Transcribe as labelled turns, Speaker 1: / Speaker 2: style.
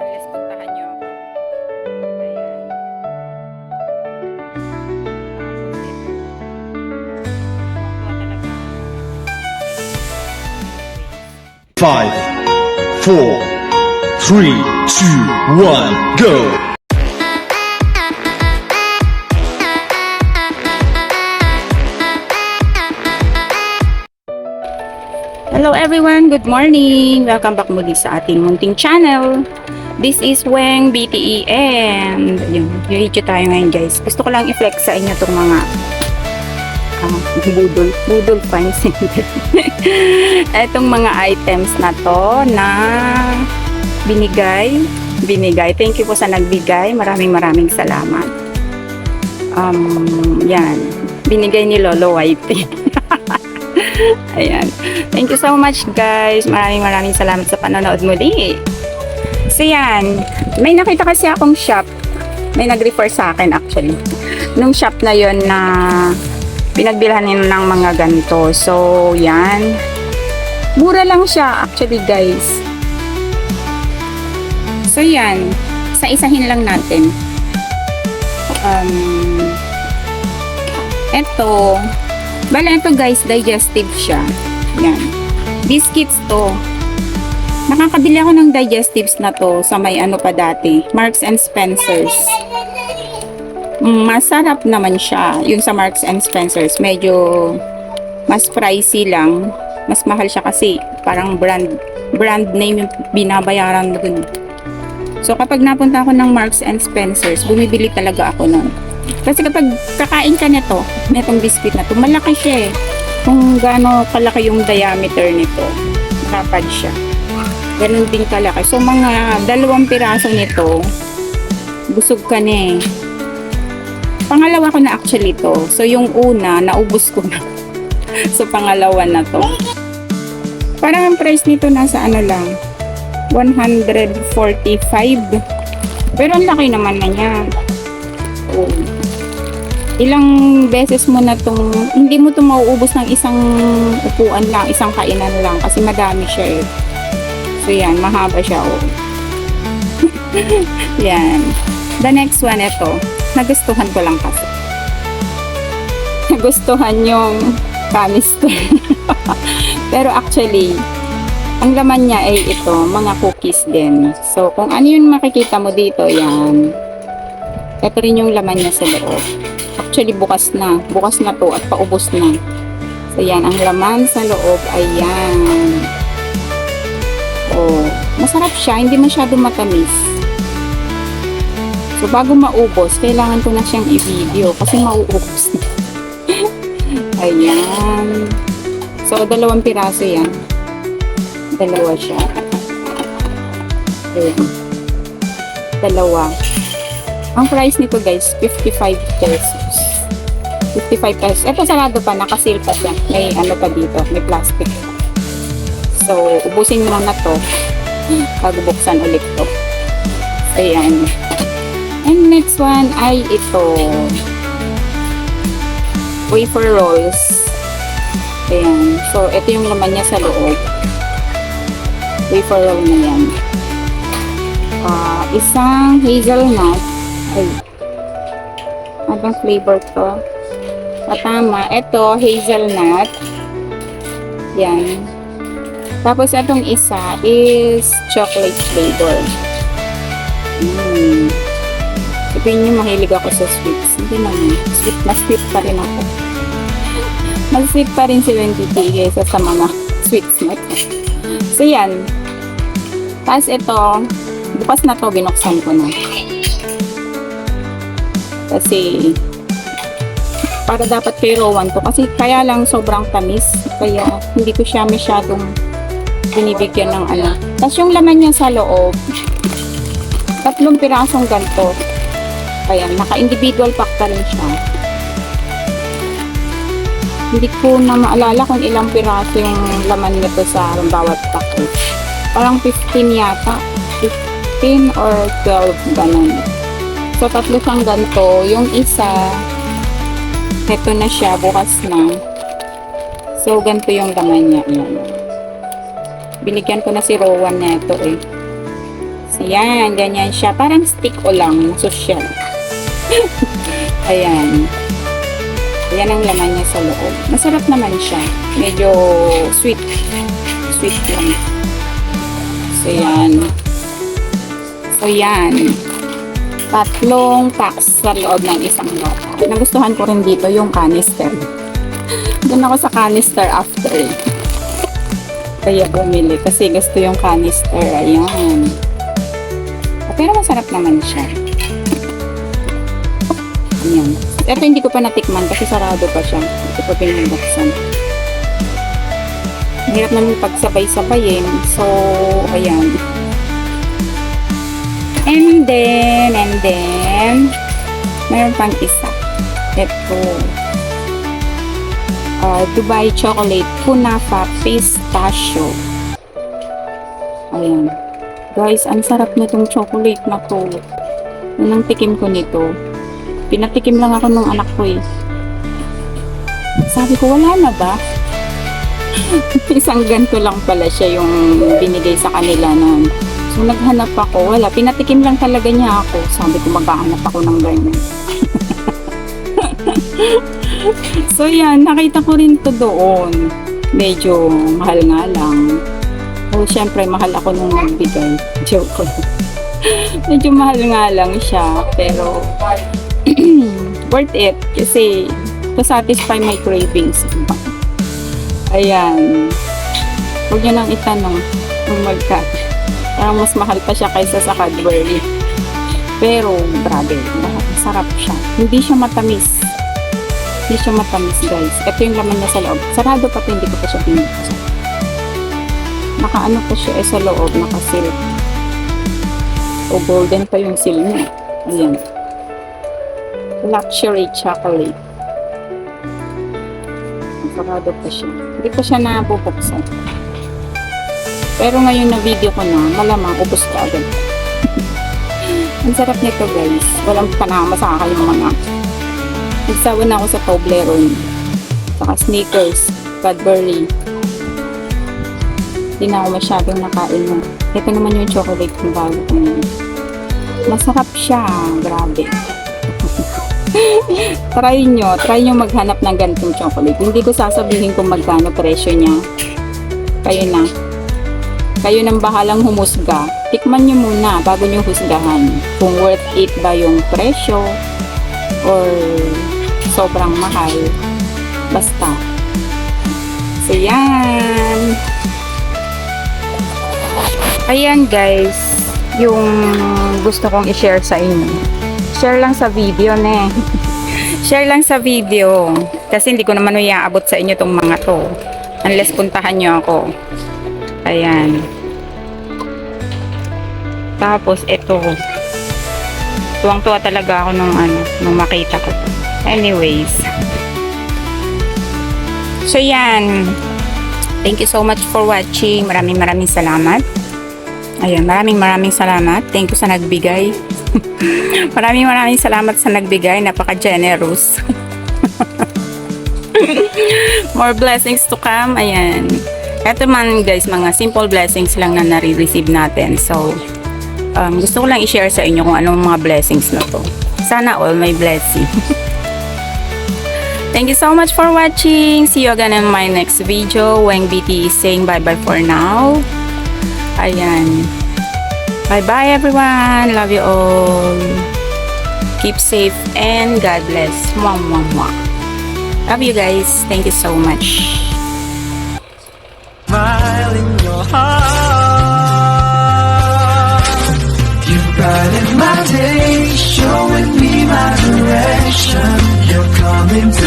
Speaker 1: Unless puntahan nyo ako. Ayan. Ako talaga.
Speaker 2: 5, 4, 3, 2, 1, go!
Speaker 1: Hello everyone, good morning! Welcome back muli sa ating munting channel. This is Weng BTE and yung video tayo ngayon guys. Gusto ko lang i-flex sa inyo itong mga budol finds. Itong mga items na to na binigay. Thank you po sa nagbigay. Maraming salamat. Yan. Binigay ni Lolo Whitey. Ayan. Thank you so much guys. Maraming salamat sa panonood muli. So yan. May nakita kasi akong shop. May nag-refer sa akin actually. Nung shop na yon na pinagbilhan nila ng mga ganito. So yan. Mura lang siya actually guys. So yan. Isa-isahin lang natin. Ito. Bala ito guys, digestive siya. Yan. Biscuits to. Nakakabili ako ng digestives na to sa may ano pa dati. Marks and Spencers. Masarap naman siya. Yung sa Marks and Spencers. Medyo mas pricey lang. Mas mahal siya kasi parang brand name yung binabayaran mo dun. So kapag napunta ako ng Marks and Spencers, bumibili talaga ako nun. Kasi kapag kakain ka nito, netong biscuit na to, malaki siya eh. Kung gaano kalaki yung diameter nito, rapad siya. Ganun din kalaki. So mga 2 piraso nito, busog ka na eh. Pangalawa ko na actually to. So yung una, naubos ko na. So pangalawa na to. Parang ang price nito nasa ano lang, 145. Pero ang laki naman na niya. Oh. Ilang beses mo na tong, hindi mo to mauubos ng isang upuan lang, isang kainan lang kasi madami siya eh. So yan, mahaba siya oh. Yan. The next one ito, nagustuhan ko lang kasi. Nagustuhan yung canister. Pero actually, ang laman niya ay ito, mga cookies din. So kung ano yung makikita mo dito, yan. Ito rin yung laman niya sa loob. Actually, bukas na to at paubos na. So, yan. Ang laman sa loob ay yan. Oh, masarap siya. Hindi masyado matamis. So, bago maubos, kailangan ko na siyang i-video kasi mauubos na. Ayan. So, 2 piraso yan. 2 siya. Ayan. 2. Ang price nito guys, 55 pesos. 55 pesos. Ito sarado pa, nakasil pa siya. May ano pa dito, may plastic. So, ubusin mo na to. Bago buksan ulit to. Ayan. And next one ay ito. Wafer rolls. Ayan. So, ito yung laman niya sa loob. Wafer roll na yan. Isang hazelnut. Ay, anong flavor to? Tama, ito hazelnut. Yan. Tapos itong isa is chocolate flavor. Ito yung mahilig ako sa sweets. Hindi naman. Mas sweet pa rin ako. Mas sweet pa rin si Wendy kaysa sa mga sweets na ito. So yan. Tapos ito, bukas na to, binuksan ko na. Kasi para dapat kay Rowan to kasi kaya lang sobrang tamis kaya hindi ko siya masyadong binibigyan ng ano. Tapos yung laman niya sa loob 3 pirasong ganito. Ayan, naka-individual pack pa rin siya. Hindi ko na maalala kung ilang piraso yung laman nito sa bawat pack. Parang 15 yata. 15 or 12 ganun. So, 3 siyang ganito. Yung isa, ito na siya, bukas na. So, ganito yung laman niya. Ayan. Binigyan ko na si Rowan na ito eh. So, yan. Ganyan siya. Parang stick o lang. Social. Ayan. Yan ang laman niya sa loob. Masarap naman siya. Medyo sweet. Sweet lang. So, yan. So, yan. 3 packs sa loob ng isang lata. Nagustuhan ko rin dito yung canister. Doon ako sa canister after. Kaya bumili. Kasi gusto yung canister. Ayan. Pero masarap naman siya. Ayan. Ito hindi ko pa natikman kasi sarado pa siya. Hindi ko pinabuksan. Hirap naman pagsabay-sabayin. So, ayan. And then, mayroon pang isa. Ito. Dubai Chocolate Kunafa Pistachio. Ayan. Guys, ang sarap nitong chocolate na to. Nung tikim ko nito, pinatikim lang ako ng anak ko eh. Sabi ko, wala na ba? Isang ganito lang pala siya yung binigay sa kanila noon. So, naghanap ako. Wala. Pinatikim lang talaga niya ako. Sabi ko, maghahanap ako ng ganyan. So, yan. Nakita ko rin to doon. Medyo mahal nga lang. So, syempre, mahal ako nung nagbigay. Joke ko. Medyo mahal nga lang siya. Pero, worth it. Kasi, to satisfy my cravings. Ayan. Huwag nyo nang itanong kung magkano. Parang mas mahal pa siya kaysa sa Cadbury. Pero, grabe. Masarap siya. Hindi siya matamis. Hindi siya matamis, guys. Ito yung laman niya sa loob. Sarado pa ito. Hindi ko pa siya pinipasa. Nakaano pa siya sa loob. Nakasil. O golden pa yung seal niya. Ayan. Luxury chocolate. Sarado pa siya. Hindi pa siya nabubuksan. Pero ngayon na video ko na, malamang ubos ka agad. Ang sarap nito, guys. Walang panama sa akin yung mga. Nagsawa na ako sa Toblerone. Saka Snickers, Cadbury. Hindi na ako masyadong nakain mo. Ito naman yung chocolate kung bago ko ngayon. Masarap siya. Grabe. Try nyo maghanap ng ganitong chocolate. Hindi ko sasabihin kung magkano presyo niya. Kayo nang bahalang humusga. Tikman nyo muna bago nyo husgahan kung worth it ba yung presyo or sobrang mahal. Basta. So, yan. Ayan, guys. Yung gusto kong i-share sa inyo. Share lang sa video, ne. Share lang sa video. Kasi hindi ko naman iaabot sa inyo tong mga to. Unless puntahan nyo ako. Ayan. Tapos, ito. Tuwang-tuwa talaga ako nung makita ko. Anyways. So, yan. Thank you so much for watching. Maraming salamat. Ayan, maraming salamat. Thank you sa nagbigay. maraming salamat sa nagbigay. Napaka-generous. More blessings to come. Ayan. Ito man, guys, mga simple blessings lang na nare-receive natin. So, gusto ko lang i-share sa inyo kung anong mga blessings na to. Sana all may blessing. Thank you so much for watching. See you again in my next video. Weng BT is saying bye-bye for now. Ayan. Bye-bye, everyone. Love you all. Keep safe and God bless. Mwah, mwah, mwah. Love you guys. Thank you so much.
Speaker 3: Smile in your heart. You brighten my day, showing me my direction. You're coming to